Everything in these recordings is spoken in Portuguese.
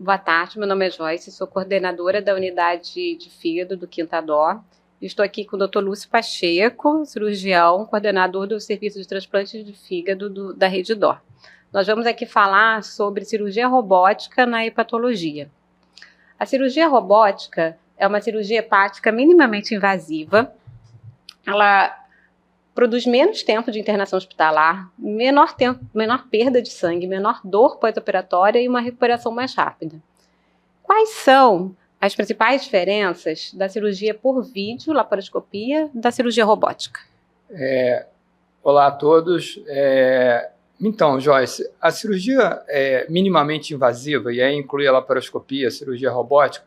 Boa tarde, meu nome é Joyce, sou coordenadora da unidade de fígado do Quinta Dó. Estou aqui com o Dr. Lúcio Pacheco, cirurgião, coordenador do serviço de transplante de fígado da Rede Dó. Nós vamos aqui falar sobre cirurgia robótica na hepatologia. A cirurgia robótica é uma cirurgia hepática minimamente invasiva. Ela produz menos tempo de internação hospitalar, menor perda de sangue, menor dor pós-operatória e uma recuperação mais rápida. Quais são as principais diferenças da cirurgia por vídeo, laparoscopia, da cirurgia robótica? Olá a todos. Então, Joyce, a cirurgia minimamente invasiva, e aí inclui a laparoscopia, a cirurgia robótica,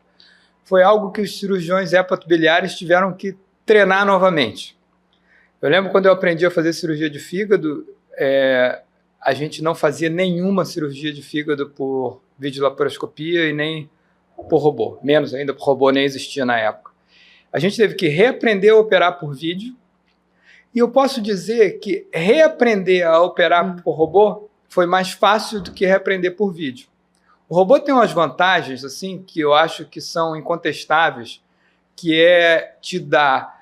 foi algo que os cirurgiões hepatobiliares tiveram que treinar novamente. Eu lembro quando eu aprendi a fazer cirurgia de fígado, a gente não fazia nenhuma cirurgia de fígado por videolaparoscopia e nem por robô. Menos ainda, por robô nem existia na época. A gente teve que reaprender a operar por vídeo. E eu posso dizer que reaprender a operar por robô foi mais fácil do que reaprender por vídeo. O robô tem umas vantagens assim, que eu acho que são incontestáveis, que é te dar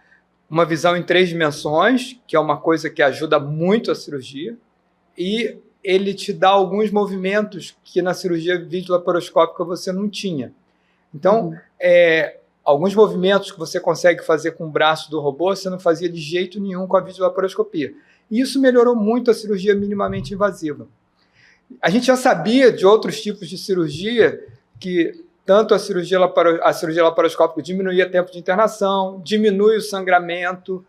uma visão em 3 dimensões, que é uma coisa que ajuda muito a cirurgia, e ele te dá alguns movimentos que na cirurgia videolaparoscópica você não tinha. Então, alguns movimentos que você consegue fazer com o braço do robô, você não fazia de jeito nenhum com a videolaparoscopia. E isso melhorou muito a cirurgia minimamente invasiva. A gente já sabia de outros tipos de cirurgia que tanto a cirurgia laparoscópica diminuía o tempo de internação, diminui o sangramento,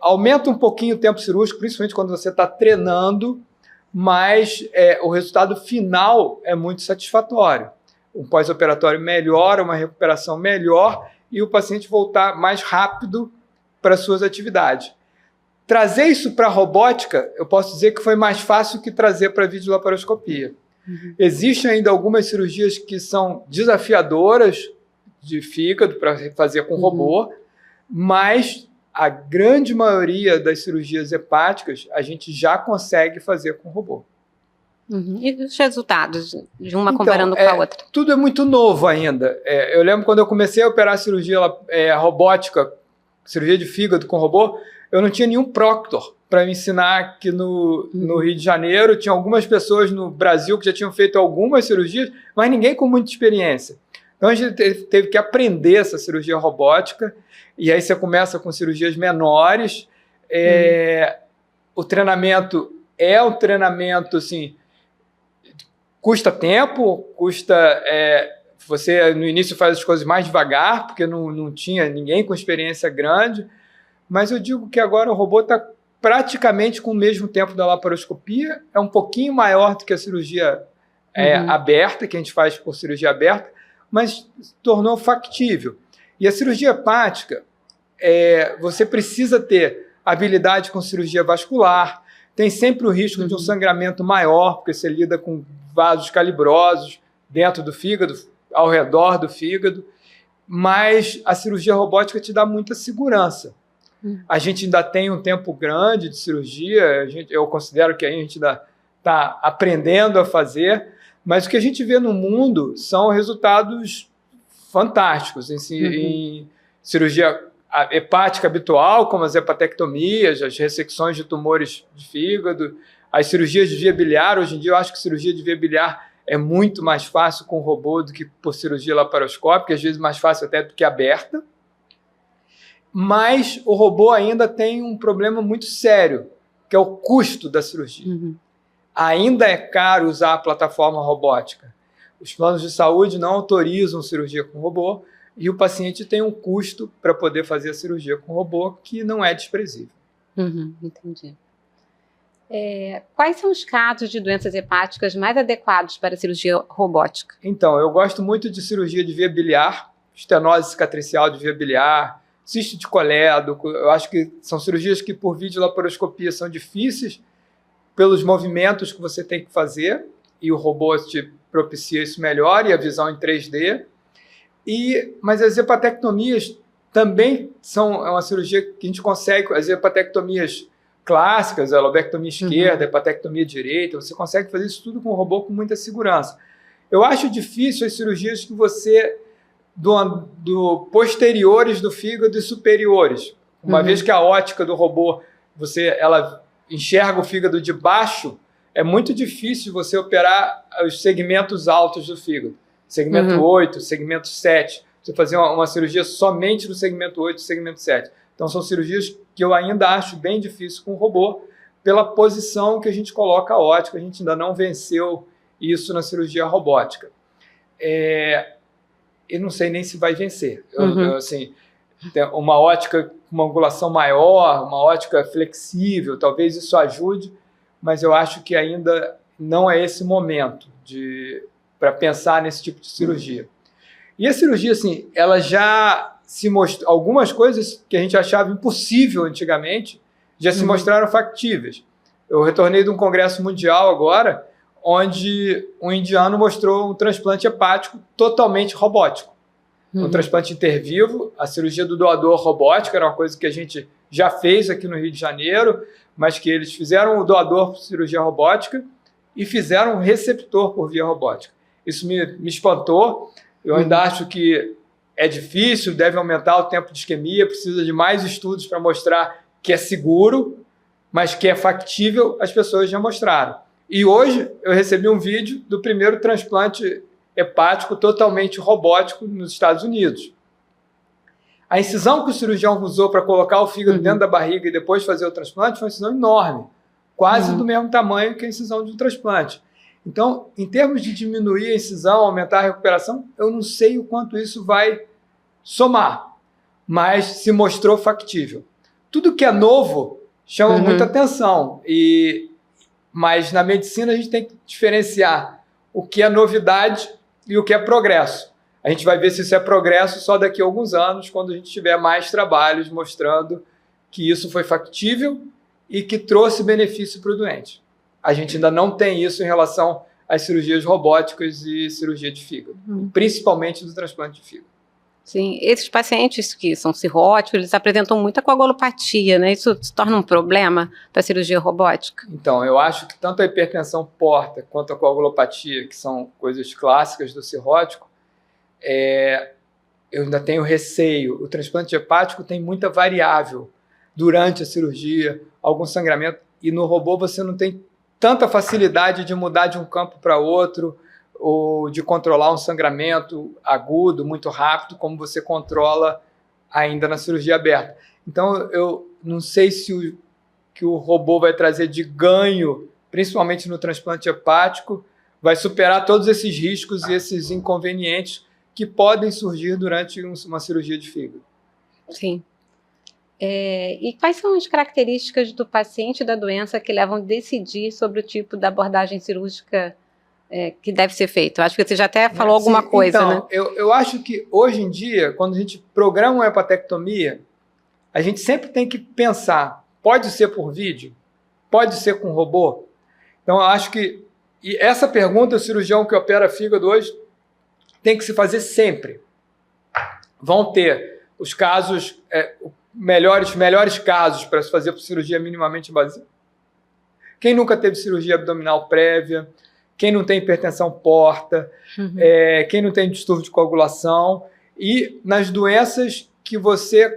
aumenta um pouquinho o tempo cirúrgico, principalmente quando você está treinando, mas o resultado final é muito satisfatório. Um pós-operatório melhor, uma recuperação melhor e o paciente voltar mais rápido para as suas atividades. Trazer isso para a robótica, eu posso dizer que foi mais fácil que trazer para a videolaparoscopia. Existem ainda algumas cirurgias que são desafiadoras de fígado para fazer com robô, mas a grande maioria das cirurgias hepáticas a gente já consegue fazer com robô. E os resultados de uma comparando com a outra? Tudo é muito novo ainda. Eu lembro quando eu comecei a operar cirurgia robótica, cirurgia de fígado com robô, eu não tinha nenhum proctor para me ensinar que no Rio de Janeiro tinha algumas pessoas no Brasil que já tinham feito algumas cirurgias, mas ninguém com muita experiência. Então a gente teve que aprender essa cirurgia robótica, e aí você começa com cirurgias menores. O treinamento é um treinamento, assim, custa tempo, você no início faz as coisas mais devagar, porque não tinha ninguém com experiência grande, mas eu digo que agora o robô está praticamente com o mesmo tempo da laparoscopia, é um pouquinho maior do que a cirurgia aberta, que a gente faz por cirurgia aberta, mas se tornou factível. E a cirurgia hepática, você precisa ter habilidade com cirurgia vascular, tem sempre o risco de um sangramento maior, porque você lida com vasos calibrosos dentro do fígado, ao redor do fígado, mas a cirurgia robótica te dá muita segurança. A gente ainda tem um tempo grande de cirurgia, eu considero que a gente ainda está aprendendo a fazer, mas o que a gente vê no mundo são resultados fantásticos em cirurgia hepática habitual, como as hepatectomias, as ressecções de tumores de fígado, as cirurgias de via biliar. Hoje em dia eu acho que cirurgia de via biliar é muito mais fácil com robô do que por cirurgia laparoscópica, às vezes mais fácil até do que aberta. Mas o robô ainda tem um problema muito sério, que é o custo da cirurgia. Ainda é caro usar a plataforma robótica. Os planos de saúde não autorizam cirurgia com robô e o paciente tem um custo para poder fazer a cirurgia com robô que não é desprezível. Entendi. Quais são os casos de doenças hepáticas mais adequados para a cirurgia robótica? Então, eu gosto muito de cirurgia de via biliar, estenose cicatricial de via biliar, cisto de colédoco. Eu acho que são cirurgias que por videolaparoscopia são difíceis pelos movimentos que você tem que fazer, e o robô te propicia isso melhor, e a visão em 3D. Mas as hepatectomias também são uma cirurgia que a gente consegue, as hepatectomias clássicas, a lobectomia esquerda, a hepatectomia direita, você consegue fazer isso tudo com o robô com muita segurança. Eu acho difícil as cirurgias que você do posteriores do fígado e superiores. Uma vez que a ótica do robô, ela enxerga o fígado de baixo, é muito difícil você operar os segmentos altos do fígado. Segmento 8, segmento 7. Você fazer uma cirurgia somente no segmento 8 e segmento 7. Então, são cirurgias que eu ainda acho bem difícil com o robô, pela posição que a gente coloca a ótica. A gente ainda não venceu isso na cirurgia robótica. Eu não sei nem se vai vencer. Assim, uma ótica com uma angulação maior, uma ótica flexível, talvez isso ajude, mas eu acho que ainda não é esse momento para pensar nesse tipo de cirurgia. E a cirurgia, assim, ela já se mostrou... Algumas coisas que a gente achava impossível antigamente já se mostraram factíveis. Eu retornei de um congresso mundial agora, onde um indiano mostrou um transplante hepático totalmente robótico. Um transplante intervivo, a cirurgia do doador robótica era uma coisa que a gente já fez aqui no Rio de Janeiro, mas que eles fizeram o doador por cirurgia robótica e fizeram um receptor por via robótica. Isso me espantou. Eu ainda acho que é difícil, deve aumentar o tempo de isquemia, precisa de mais estudos para mostrar que é seguro, mas que é factível, as pessoas já mostraram. E hoje eu recebi um vídeo do primeiro transplante hepático totalmente robótico nos Estados Unidos. A incisão que o cirurgião usou para colocar o fígado dentro da barriga e depois fazer o transplante foi uma incisão enorme, quase do mesmo tamanho que a incisão de um transplante. Então, em termos de diminuir a incisão, aumentar a recuperação, eu não sei o quanto isso vai somar, mas se mostrou factível. Tudo que é novo chama muita atenção, mas na medicina a gente tem que diferenciar o que é novidade e o que é progresso. A gente vai ver se isso é progresso só daqui a alguns anos, quando a gente tiver mais trabalhos mostrando que isso foi factível e que trouxe benefício para o doente. A gente ainda não tem isso em relação às cirurgias robóticas e cirurgia de fígado, principalmente do transplante de fígado. Sim, esses pacientes que são cirróticos, eles apresentam muita coagulopatia, né? Isso se torna um problema para a cirurgia robótica? Então, eu acho que tanto a hipertensão porta quanto a coagulopatia, que são coisas clássicas do cirrótico, eu ainda tenho receio. O transplante hepático tem muita variável durante a cirurgia, algum sangramento, e no robô você não tem tanta facilidade de mudar de um campo para outro, ou de controlar um sangramento agudo, muito rápido, como você controla ainda na cirurgia aberta. Então, eu não sei se que o robô vai trazer de ganho, principalmente no transplante hepático, vai superar todos esses riscos e esses inconvenientes que podem surgir durante uma cirurgia de fígado. Sim. E quais são as características do paciente e da doença que levam a decidir sobre o tipo da abordagem cirúrgica que deve ser feito? Eu acho que você já até falou alguma coisa, então, né? Eu acho que hoje em dia, quando a gente programa uma hepatectomia, a gente sempre tem que pensar, pode ser por vídeo? Pode ser com robô? Então, eu acho que essa pergunta, o cirurgião que opera fígado hoje tem que se fazer sempre. Vão ter os casos, melhores casos para se fazer por cirurgia minimamente invasiva. Quem nunca teve cirurgia abdominal prévia, quem não tem hipertensão porta, quem não tem distúrbio de coagulação, e nas doenças que você,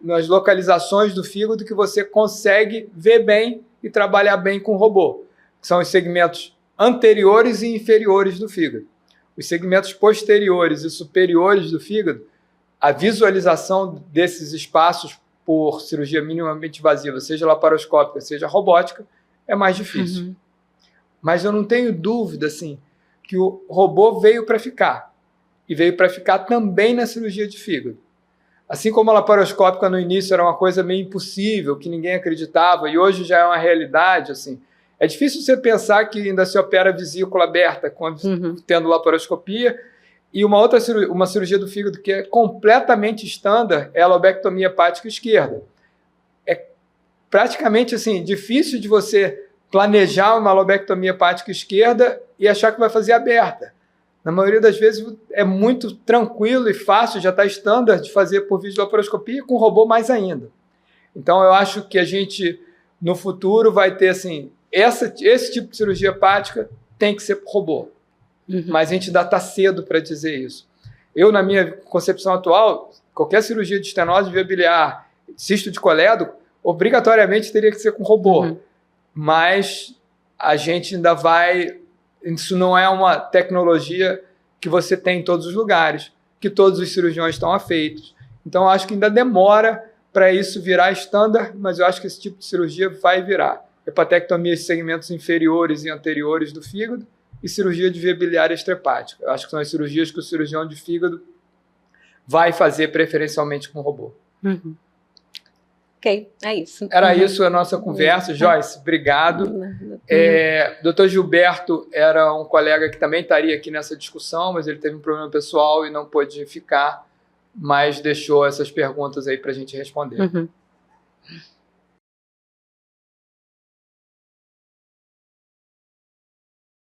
nas localizações do fígado que você consegue ver bem e trabalhar bem com o robô, que são os segmentos anteriores e inferiores do fígado. Os segmentos posteriores e superiores do fígado, a visualização desses espaços por cirurgia minimamente invasiva, seja laparoscópica, seja robótica, é mais difícil. Mas eu não tenho dúvida assim, que o robô veio para ficar. E veio para ficar também na cirurgia de fígado. Assim como a laparoscópica no início era uma coisa meio impossível, que ninguém acreditava, e hoje já é uma realidade, assim. É difícil você pensar que ainda se opera vesícula aberta, tendo laparoscopia, e uma cirurgia do fígado que é completamente estándar é a lobectomia hepática esquerda. É praticamente assim, difícil de você planejar uma lobectomia hepática esquerda e achar que vai fazer aberta. Na maioria das vezes é muito tranquilo e fácil, já está estándar de fazer por videolaparoscopia, com robô mais ainda. Então eu acho que a gente, no futuro, vai ter assim, esse tipo de cirurgia hepática tem que ser por robô. mas a gente ainda está cedo para dizer isso. Eu, na minha concepção atual, qualquer cirurgia de estenose biliar, cisto de colédoco, obrigatoriamente teria que ser com robô. Mas a gente ainda vai... Isso não é uma tecnologia que você tem em todos os lugares, que todos os cirurgiões estão afeitos. Então, eu acho que ainda demora para isso virar estándar, mas eu acho que esse tipo de cirurgia vai virar. Hepatectomia de segmentos inferiores e anteriores do fígado e cirurgia de via biliar extrahepática. Eu acho que são as cirurgias que o cirurgião de fígado vai fazer preferencialmente com robô. Ok, é isso. Era isso a nossa conversa. Joyce, obrigado. Dr. Gilberto era um colega que também estaria aqui nessa discussão, mas ele teve um problema pessoal e não pôde ficar, mas deixou essas perguntas aí para a gente responder.